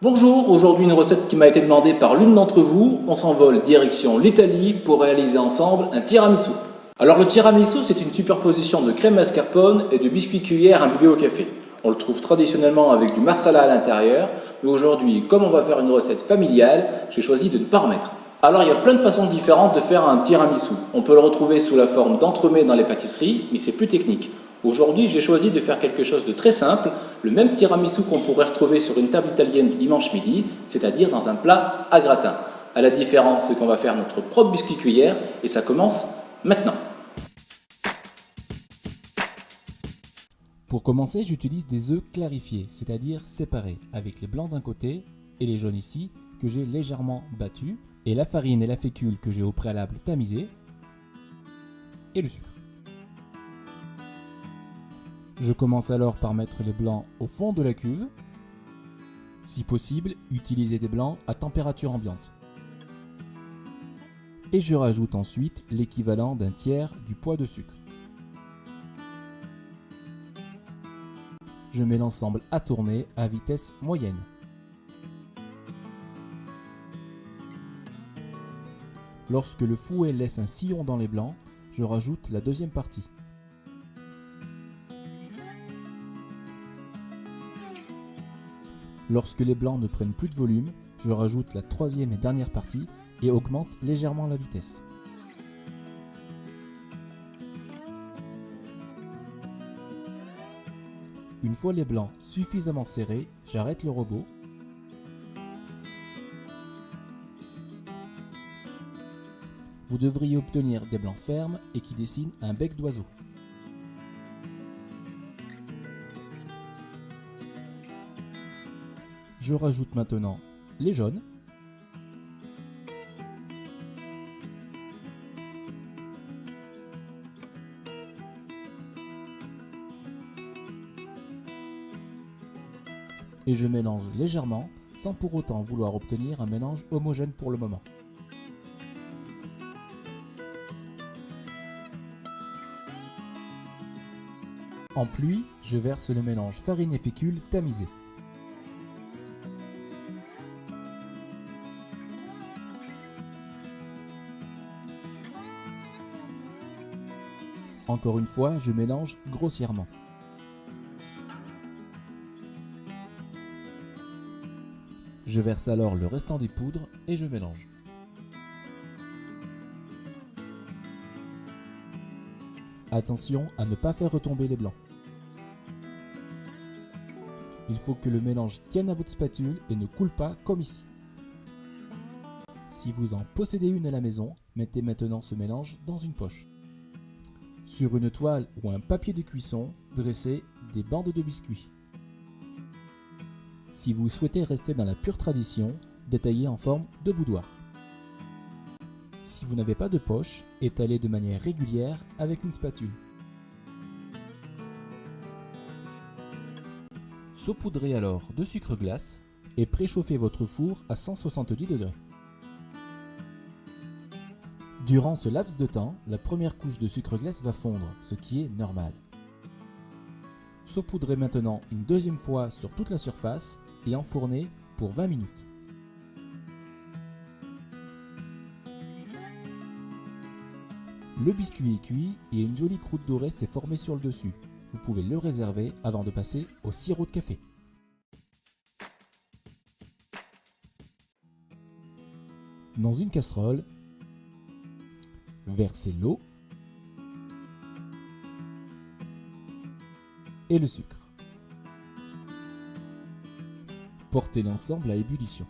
Bonjour, aujourd'hui une recette qui m'a été demandée par l'une d'entre vous. On s'envole direction l'Italie pour réaliser ensemble un tiramisu. Alors le tiramisu, c'est une superposition de crème mascarpone et de biscuits cuillère imbibés au café. On le trouve traditionnellement avec du marsala à l'intérieur, mais aujourd'hui, comme on va faire une recette familiale, j'ai choisi de ne pas remettre. Alors il y a plein de façons différentes de faire un tiramisu. On peut le retrouver sous la forme d'entremets dans les pâtisseries, mais c'est plus technique. Aujourd'hui, j'ai choisi de faire quelque chose de très simple, le même tiramisu qu'on pourrait retrouver sur une table italienne du dimanche midi, c'est-à-dire dans un plat à gratin. À la différence, c'est qu'on va faire notre propre biscuit cuillère et ça commence maintenant. Pour commencer, j'utilise des œufs clarifiés, c'est-à-dire séparés, avec les blancs d'un côté et les jaunes ici que j'ai légèrement battus, et la farine et la fécule que j'ai au préalable tamisées, et le sucre. Je commence alors par mettre les blancs au fond de la cuve. Si possible, utilisez des blancs à température ambiante. Et je rajoute ensuite l'équivalent d'un tiers du poids de sucre. Je mets l'ensemble à tourner à vitesse moyenne. Lorsque le fouet laisse un sillon dans les blancs, je rajoute la deuxième partie. Lorsque les blancs ne prennent plus de volume, je rajoute la troisième et dernière partie et augmente légèrement la vitesse. Une fois les blancs suffisamment serrés, j'arrête le robot. Vous devriez obtenir des blancs fermes et qui dessinent un bec d'oiseau. Je rajoute maintenant les jaunes. Et je mélange légèrement, sans pour autant vouloir obtenir un mélange homogène pour le moment. En pluie, je verse le mélange farine et fécule tamisé. Encore une fois, je mélange grossièrement. Je verse alors le restant des poudres et je mélange. Attention à ne pas faire retomber les blancs. Il faut que le mélange tienne à votre spatule et ne coule pas comme ici. Si vous en possédez une à la maison, mettez maintenant ce mélange dans une poche. Sur une toile ou un papier de cuisson, dressez des bandes de biscuits. Si vous souhaitez rester dans la pure tradition, détaillez en forme de boudoir. Si vous n'avez pas de poche, étalez de manière régulière avec une spatule. Saupoudrez alors de sucre glace et préchauffez votre four à 170 degrés. Durant ce laps de temps, la première couche de sucre glace va fondre, ce qui est normal. Saupoudrez maintenant une deuxième fois sur toute la surface et enfournez pour 20 minutes. Le biscuit est cuit et une jolie croûte dorée s'est formée sur le dessus. Vous pouvez le réserver avant de passer au sirop de café. Dans une casserole, versez l'eau et le sucre. Portez l'ensemble à ébullition.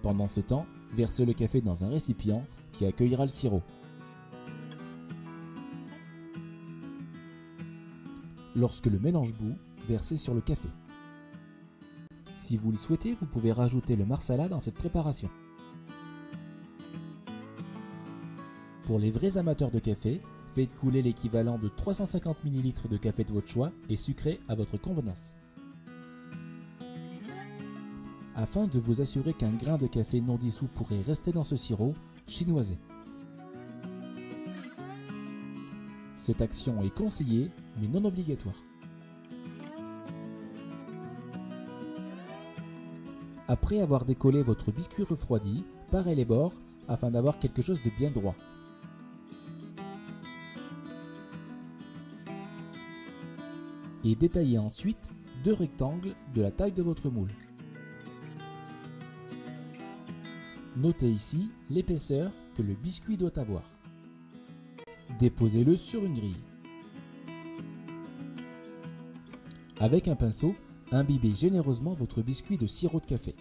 Pendant ce temps, versez le café dans un récipient qui accueillera le sirop. Lorsque le mélange bout, versez sur le café. Si vous le souhaitez, vous pouvez rajouter le marsala dans cette préparation. Pour les vrais amateurs de café, faites couler l'équivalent de 350 ml de café de votre choix et sucré à votre convenance. Afin de vous assurer qu'un grain de café non dissous pourrait rester dans ce sirop, chinoisez. Cette action est conseillée mais non obligatoire. Après avoir décollé votre biscuit refroidi, parez les bords afin d'avoir quelque chose de bien droit. Et détaillez ensuite 2 rectangles de la taille de votre moule. Notez ici l'épaisseur que le biscuit doit avoir. Déposez-le sur une grille. Avec un pinceau, imbibez généreusement votre biscuit de sirop de café.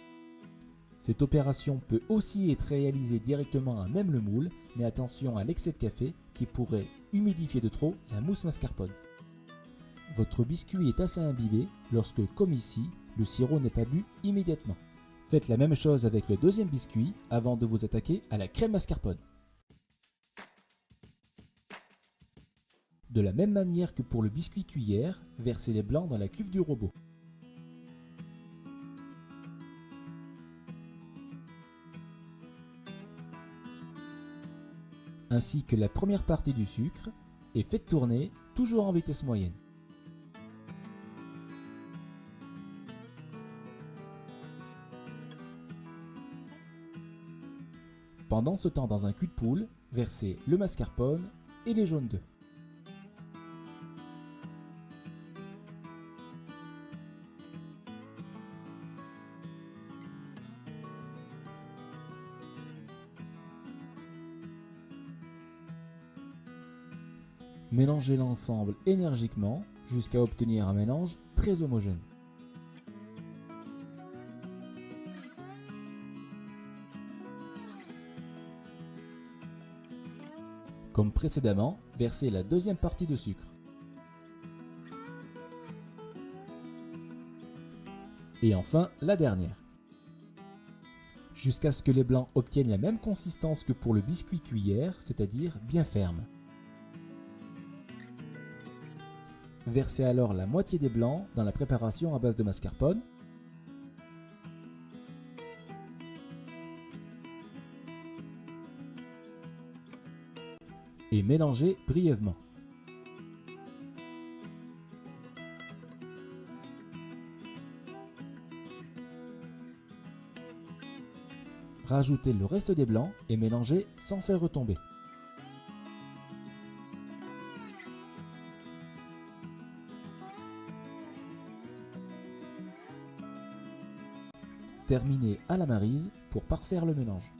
Cette opération peut aussi être réalisée directement à même le moule, mais attention à l'excès de café qui pourrait humidifier de trop la mousse mascarpone. Votre biscuit est assez imbibé lorsque, comme ici, le sirop n'est pas bu immédiatement. Faites la même chose avec le deuxième biscuit avant de vous attaquer à la crème mascarpone. De la même manière que pour le biscuit cuillère, versez les blancs dans la cuve du robot. Ainsi que la première partie du sucre et faites tourner toujours en vitesse moyenne. Pendant ce temps, dans un cul de poule, versez le mascarpone et les jaunes d'œufs. Mélangez l'ensemble énergiquement jusqu'à obtenir un mélange très homogène. Comme précédemment, versez la deuxième partie de sucre. Et enfin, la dernière. Jusqu'à ce que les blancs obtiennent la même consistance que pour le biscuit cuillère, c'est-à-dire bien ferme. Versez alors la moitié des blancs dans la préparation à base de mascarpone. Et mélangez brièvement. Rajoutez le reste des blancs et mélangez sans faire retomber. Terminez à la maryse pour parfaire le mélange.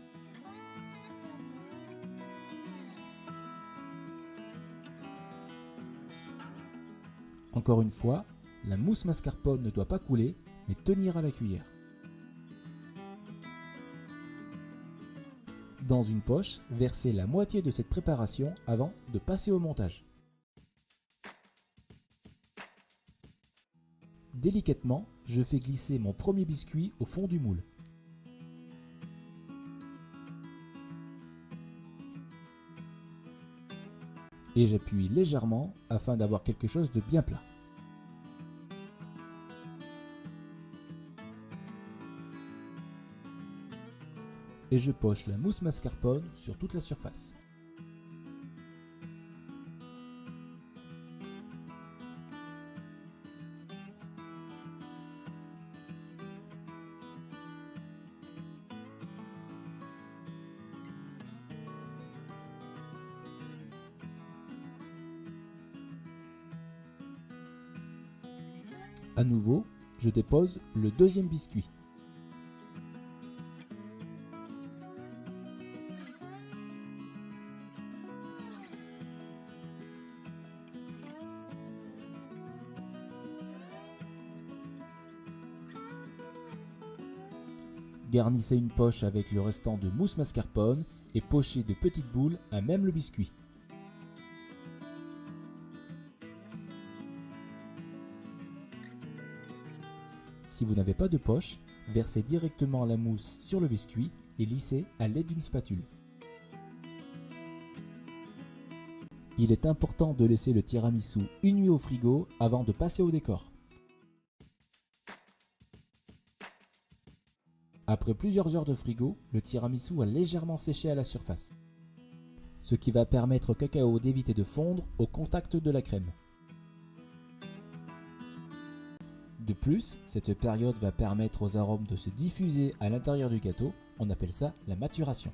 Encore une fois, la mousse mascarpone ne doit pas couler, mais tenir à la cuillère. Dans une poche, versez la moitié de cette préparation avant de passer au montage. Délicatement, je fais glisser mon premier biscuit au fond du moule. Et j'appuie légèrement afin d'avoir quelque chose de bien plat. Et je poche la mousse mascarpone sur toute la surface. À nouveau, je dépose le deuxième biscuit. Garnissez une poche avec le restant de mousse mascarpone et pochez de petites boules à même le biscuit. Si vous n'avez pas de poche, versez directement la mousse sur le biscuit et lissez à l'aide d'une spatule. Il est important de laisser le tiramisu une nuit au frigo avant de passer au décor. Après plusieurs heures de frigo, le tiramisu a légèrement séché à la surface, ce qui va permettre au cacao d'éviter de fondre au contact de la crème. De plus, cette période va permettre aux arômes de se diffuser à l'intérieur du gâteau, on appelle ça la maturation.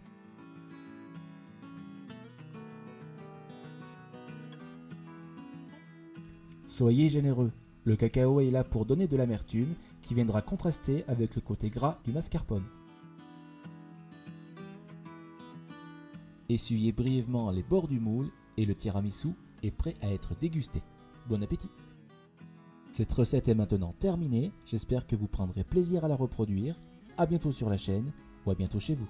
Soyez généreux, le cacao est là pour donner de l'amertume qui viendra contraster avec le côté gras du mascarpone. Essuyez brièvement les bords du moule et le tiramisu est prêt à être dégusté. Bon appétit! Cette recette est maintenant terminée, j'espère que vous prendrez plaisir à la reproduire. À bientôt sur la chaîne ou à bientôt chez vous.